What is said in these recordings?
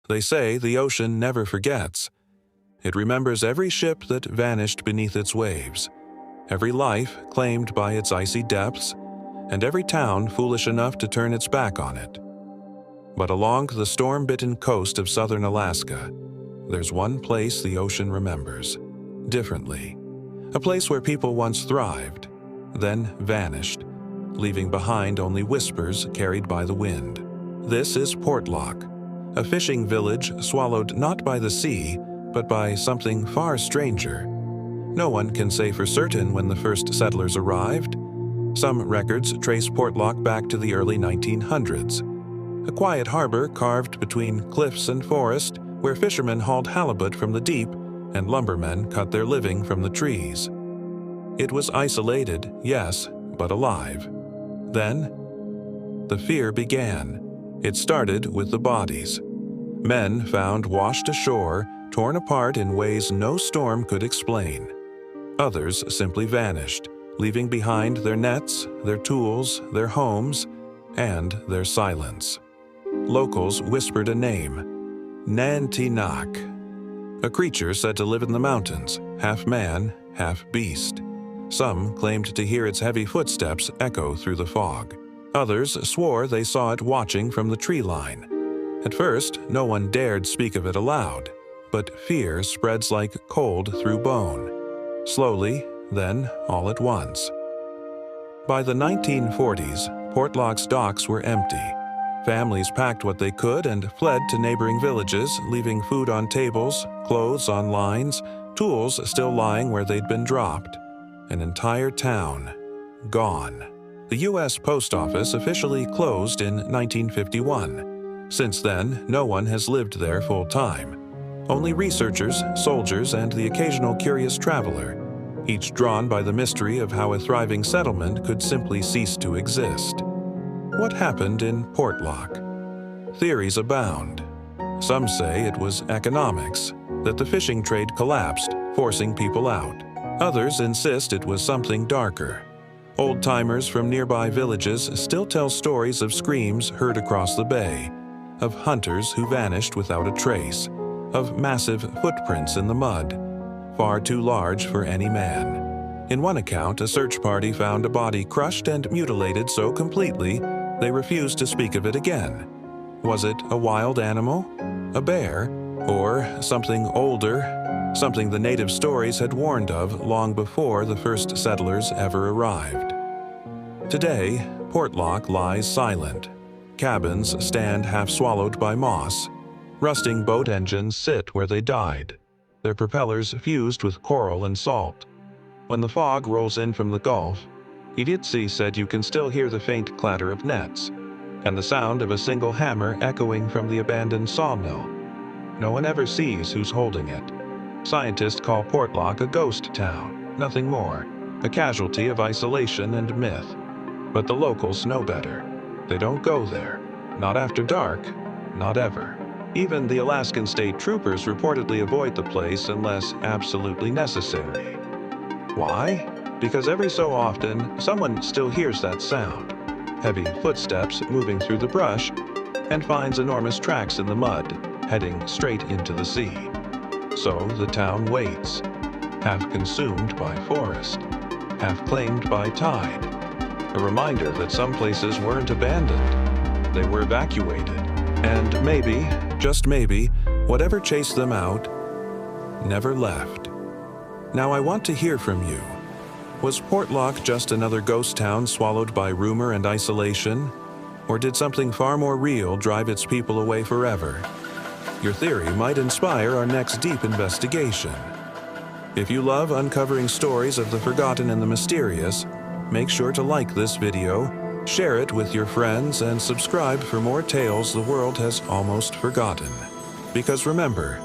They say the ocean never forgets. It remembers every ship that vanished beneath its waves, every life claimed by its icy depths, and every town foolish enough to turn its back on it. But along the storm-bitten coast of southern Alaska, there's one place the ocean remembers differently. A place where people once thrived, then vanished, leaving behind only whispers carried by the wind. This is Portlock, a fishing village swallowed not by the sea, but by something far stranger. No one can say for certain when the first settlers arrived. Some records trace Portlock back to the early 1900s. A quiet harbor carved between cliffs and forest, where fishermen hauled halibut from the deep and lumbermen cut their living from the trees. It was isolated, yes, but alive. Then, the fear began. It started with the bodies. Men found washed ashore, torn apart in ways no storm could explain. Others simply vanished, leaving behind their nets, their tools, their homes, and their silence. Locals whispered a name: Nantinaq, a creature said to live in the mountains, half man, half beast. Some claimed to hear its heavy footsteps echo through the fog. Others swore they saw it watching from the tree line. At first, no one dared speak of it aloud, but fear spreads like cold through bone. Slowly, then all at once. By the 1940s, Portlock's docks were empty. Families packed what they could and fled to neighboring villages, leaving food on tables, clothes on lines, tools still lying where they'd been dropped. An entire town gone. The U.S. Post Office officially closed in 1951. Since then, no one has lived there full-time. Only researchers, soldiers, and the occasional curious traveler, each drawn by the mystery of how a thriving settlement could simply cease to exist. What happened in Portlock? Theories abound. Some say it was economics, that the fishing trade collapsed, forcing people out. Others insist it was something darker. Old-timers from nearby villages still tell stories of screams heard across the bay, of hunters who vanished without a trace, of massive footprints in the mud, far too large for any man. In one account, a search party found a body crushed and mutilated so completely they refused to speak of it again. Was it a wild animal, a bear, or something older, something the native stories had warned of long before the first settlers ever arrived? Today, Portlock lies silent. Cabins stand half swallowed by moss. Rusting boat engines sit where they died, their propellers fused with coral and salt. When the fog rolls in from the Gulf, Iditsi said you can still hear the faint clatter of nets, and the sound of a single hammer echoing from the abandoned sawmill. No one ever sees who's holding it. Scientists call Portlock a ghost town, nothing more, a casualty of isolation and myth. But the locals know better. They don't go there. Not after dark, not ever. Even the Alaskan state troopers reportedly avoid the place unless absolutely necessary. Why? Because every so often, someone still hears that sound. Heavy footsteps moving through the brush, and finds enormous tracks in the mud, heading straight into the sea. So the town waits, half consumed by forest, half claimed by tide. A reminder that some places weren't abandoned. They were evacuated. And maybe, just maybe, whatever chased them out never left. Now I want to hear from you. Was Portlock just another ghost town swallowed by rumor and isolation? Or did something far more real drive its people away forever? Your theory might inspire our next deep investigation. If you love uncovering stories of the forgotten and the mysterious, make sure to like this video, share it with your friends, and subscribe for more tales the world has almost forgotten. Because remember,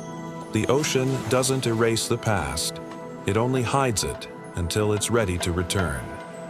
the ocean doesn't erase the past. It only hides it until it's ready to return.